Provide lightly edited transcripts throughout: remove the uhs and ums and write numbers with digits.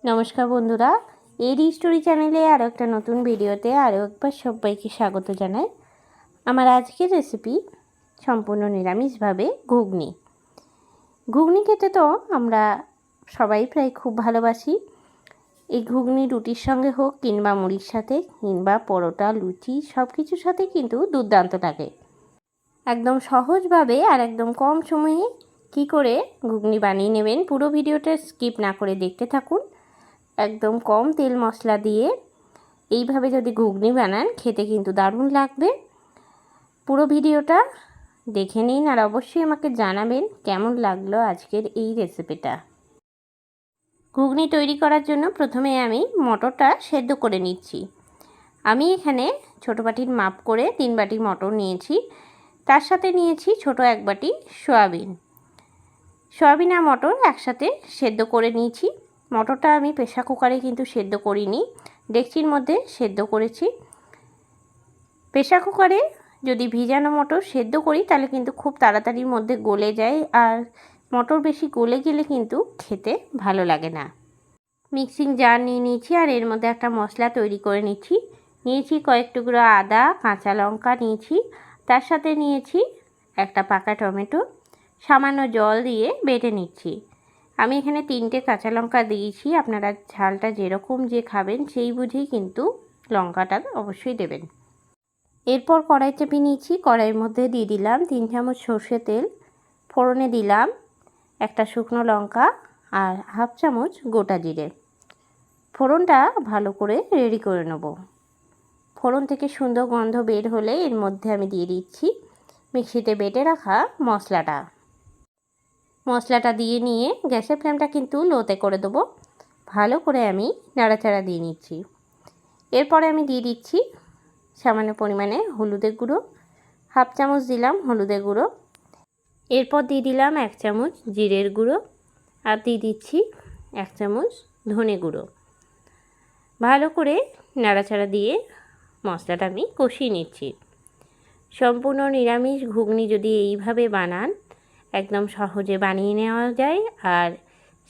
নমস্কার বন্ধুরা, এডি স্টোরি চ্যানেলে আরও একটা নতুন ভিডিওতে আরও একবার সবাইকে স্বাগত জানাই। আমার আজকের রেসিপি সম্পূর্ণ নিরামিষভাবে ঘুগনি। ঘুগনি খেতে তো আমরা সবাই প্রায় খুব ভালোবাসি। এই ঘুগনি রুটির সঙ্গে হোক কিংবা মুড়ির সাথে কিংবা পরোটা, লুচি সব কিছুর সাথে কিন্তু দুর্দান্ত লাগে। একদম সহজভাবে আর একদম কম সময়ে কি করে ঘুগনি বানিয়ে নেবেন, পুরো ভিডিওটা স্কিপ না করে দেখতে থাকুন। একদম কম তেল মশলা দিয়ে এইভাবে যদি ঘুগনি বানান খেতে কিন্তু দারুণ লাগবে। পুরো ভিডিওটা দেখে নিন আর অবশ্যই আমাকে জানাবেন কেমন লাগলো আজকের এই রেসিপিটা। ঘুগনি তৈরি করার জন্য প্রথমে আমি মটরটা সেদ্ধ করে নিচ্ছি। আমি এখানে ছোটো বাটির মাপ করে 3 বাটি মটর নিয়েছি, তার সাথে নিয়েছি ছোট 1 বাটি সয়াবিন। সয়াবিন আর মটর একসাথে সেদ্ধ করে নিয়েছি। মটরটা আমি প্রেসার কুকারে কিন্তু সেদ্ধ করিনি, ডেকচির মধ্যে সেদ্ধ করেছি। প্রেসার কুকারে যদি ভিজানো মটর সেদ্ধ করি তাহলে কিন্তু খুব তাড়াতাড়ির মধ্যে গলে যায়, আর মটর বেশি গলে গেলে কিন্তু খেতে ভালো লাগে না। মিক্সিং জার নিয়ে নিয়েছি আর এর মধ্যে একটা মশলা তৈরি করে নিচ্ছি। নিয়েছি কয়েক টুকরো আদা, কাঁচা লঙ্কা নিয়েছি, তার সাথে নিয়েছি একটা পাকা টমেটো, সামান্য জল দিয়ে বেটে নিচ্ছি। আমি এখানে 3টে কাঁচা লঙ্কা দিয়েছি, আপনারা ঝালটা যেরকম যে খাবেন সেই বুঝেই কিন্তু লঙ্কাটা অবশ্যই দেবেন। এরপর কড়াই চাপিয়ে নিয়েছি, কড়াইয়ের মধ্যে দিয়ে দিলাম 3 চামচ সর্ষে তেল, ফোড়নে দিলাম একটা শুকনো লঙ্কা আর হাফ চামচ গোটা জিরে। ফোড়নটা ভালো করে রেডি করে নেব। ফোড়ন থেকে সুন্দর গন্ধ বের হলে এর মধ্যে আমি দিয়ে দিচ্ছি মিক্সিতে বেটে রাখা মশলাটা দিয়ে নিয়ে গ্যাসের ফ্লেমটা কিন্তু লোতে করে দেবো। ভালো করে আমি নাড়াচাড়া দিয়ে নিচ্ছি। এরপরে আমি দিয়ে দিচ্ছি সামান্য পরিমাণে হলুদের গুঁড়ো, হাফ চামচ দিলাম হলুদের গুঁড়ো। এরপর দিয়ে দিলাম 1 চামচ জিরের গুঁড়ো আর দিয়ে দিচ্ছি 1 চামচ ধনে গুঁড়ো। ভালো করে নাড়াচাড়া দিয়ে মশলাটা আমি কষিয়ে নিচ্ছি। সম্পূর্ণ নিরামিষ ঘুগনি যদি এইভাবে বানান একদম সহজে বানিয়ে নেওয়া যায় আর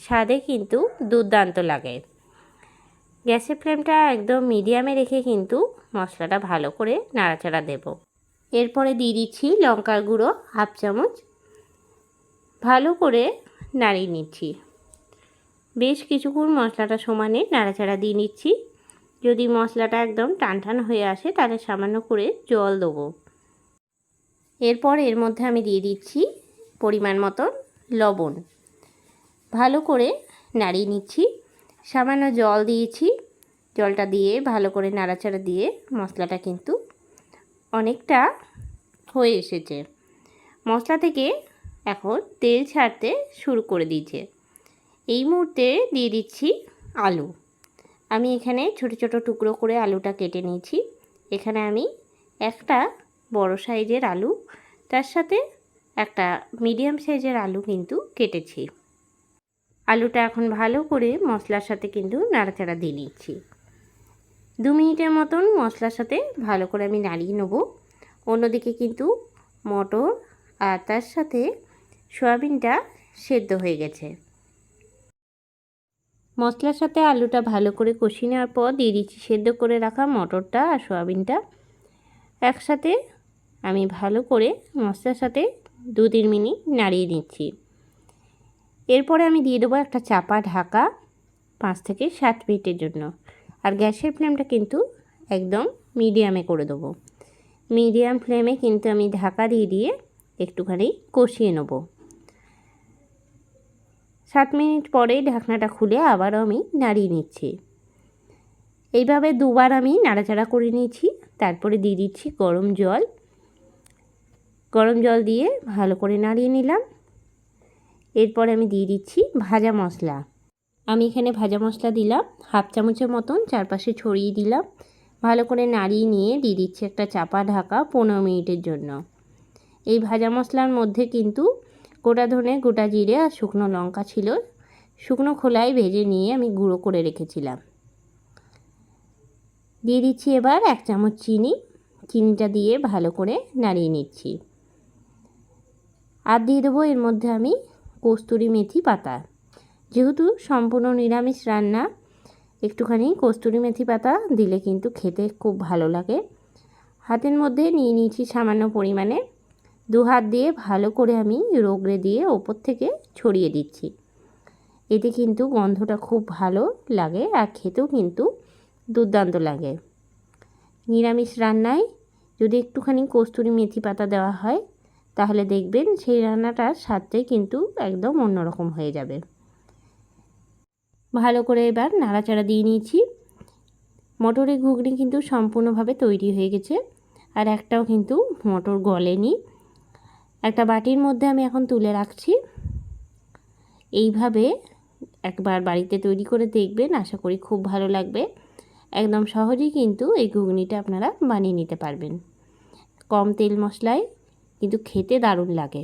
স্বাদে কিন্তু দুর্দান্ত লাগে। গ্যাসের ফ্লেমটা একদম মিডিয়ামে রেখে কিন্তু মশলাটা ভালো করে নাড়াচাড়া দেব। এরপরে দিয়ে দিচ্ছি লঙ্কার গুঁড়ো হাফ চামচ, ভালো করে নাড়িয়ে নিচ্ছি। বেশ কিছুক্ষণ মশলাটা সমানে নাড়াচাড়া দিয়ে নিচ্ছি। যদি মশলাটা একদম টানটান হয়ে আসে তাহলে সামান্য করে জল দেবো। এরপর এর মধ্যে আমি দিয়ে দিচ্ছি পরিমাণ মতো লবণ। ভালো করে নাড়িয়ে নিচ্ছি। সামান্য জল দিয়েছি, জলটা দিয়ে ভালো করে নাড়াচাড়া দিয়ে মশলাটা কিন্তু অনেকটা হয়ে এসেছে। মশলা থেকে এখন তেল ছাড়তে শুরু করে দিয়েছে। এই মুহূর্তে দিয়ে দিচ্ছি আলু। আমি এখানে ছোট ছোট টুকরো করে আলুটা কেটে নিয়েছি। এখানে আমি একটা বড় সাইজের আলু, তার সাথে একটা মিডিয়াম সাইজের আলু কিন্তু কেটেছি। আলুটা এখন ভালো করে মশলার সাথে কিন্তু নাড়াচাড়া দিয়ে নিচ্ছি। 2 মিনিটের মতন মশলার সাথে ভালো করে আমি নাড়িয়ে নেব। অন্যদিকে কিন্তু মটর আর তার সাথে সয়াবিনটা সেদ্ধ হয়ে গেছে। মশলার সাথে আলুটা ভালো করে কষিয়ে নেওয়ার পর দিয়ে দিচ্ছি সেদ্ধ করে রাখা মটরটা আর সয়াবিনটা। একসাথে আমি ভালো করে মশলার সাথে 2-3 মিনিট নাড়িয়ে নিচ্ছি। এরপরে আমি দিয়ে দেবো একটা চাপা ঢাকা 5 থেকে 7 মিনিটের জন্য। আর গ্যাসের ফ্লেমটা কিন্তু একদম মিডিয়ামে করে দেবো। মিডিয়াম ফ্লেমে কিন্তু আমি ঢাকা দিয়ে একটুখানি কষিয়ে নেব। 7 মিনিট পরে ঢাকনাটা খুলে আবারও আমি নাড়িয়ে নিচ্ছি। এইভাবে 2বার আমি নাড়াচাড়া করে নিয়েছি। তারপরে দিয়ে দিচ্ছি গরম জল দিয়ে ভালো করে নাড়িয়ে নিলাম। এরপরে আমি দিয়ে দিচ্ছি ভাজা মশলা। আমি এখানে ভাজা মশলা দিলাম হাফ চামচের মতন, চারপাশে ছড়িয়ে দিলাম। ভালো করে নাড়িয়ে নিয়ে দিয়ে দিচ্ছি একটা চাপা ঢাকা 15 মিনিটের জন্য। এই ভাজা মশলার মধ্যে কিন্তু গোটা ধনে, গোটা জিরে আর শুকনো লঙ্কা ছিল, শুকনো খোলায় ভেজে নিয়ে আমি গুঁড়ো করে রেখেছিলাম। দিয়ে দিচ্ছি এবার 1 চামচ চিনিটা দিয়ে ভালো করে নাড়িয়ে নিচ্ছি। আর দিয়ে দেবো এর মধ্যে আমি কস্তুরি মেথি পাতা। যেহেতু সম্পূর্ণ নিরামিষ রান্না একটুখানি কস্তুরি মেথি পাতা দিলে কিন্তু খেতে খুব ভালো লাগে। হাতের মধ্যে নিয়ে নিয়েছি সামান্য পরিমাণে, 2 হাত দিয়ে ভালো করে আমি রগড়ে দিয়ে ওপর থেকে ছড়িয়ে দিচ্ছি। এতে কিন্তু গন্ধটা খুব ভালো লাগে আর খেতেও কিন্তু দুর্দান্ত লাগে। নিরামিষ রান্নায় যদি একটুখানি কস্তুরি মেথি পাতা দেওয়া হয় তাহলে দেখবেন সেই রান্নাটার স্বাদটাই কিন্তু একদম অন্যরকম হয়ে যাবে। ভালো করে এবার নাড়াচাড়া দিয়ে নিয়েছি। মটরের ঘুগনি কিন্তু সম্পূর্ণভাবে তৈরি হয়ে গেছে, আর একটাও কিন্তু মটর গলেনি। একটা বাটির মধ্যে আমি এখন তুলে রাখছি। এইভাবে একবার বাড়িতে তৈরি করে দেখবেন, আশা করি খুব ভালো লাগবে। একদম সহজেই কিন্তু এই ঘুগনিটা আপনারা বানিয়ে নিতে পারবেন। কম তেল মশলায় কিন্তু খেতে দারুণ লাগে।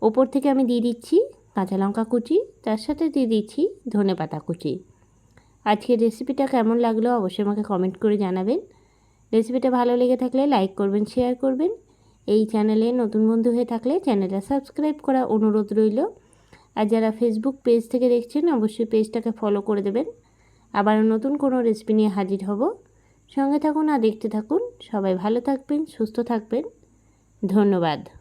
ওপর থেকে আমি দিয়ে দিচ্ছি কাঁচা লঙ্কা কুচি, তার সাথে দিয়ে দিচ্ছি ধনেপাতা কুচি। আজকের রেসিপিটা কেমন লাগলো অবশ্যই আমাকে কমেন্ট করে জানাবেন। রেসিপিটা ভালো লেগে থাকলে লাইক করবেন, শেয়ার করবেন। এই চ্যানেলে নতুন বন্ধু হয়ে থাকলে চ্যানেলটা সাবস্ক্রাইব করা অনুরোধ রইল। আর যারা ফেসবুক পেজ থেকে দেখছেন অবশ্যই পেজটাকে ফলো করে দেবেন। আবার নতুন কোনো রেসিপি নিয়ে হাজির হব। সঙ্গে থাকুন আর দেখতে থাকুন। সবাই ভালো থাকবেন, সুস্থ থাকবেন। ধন্যবাদ।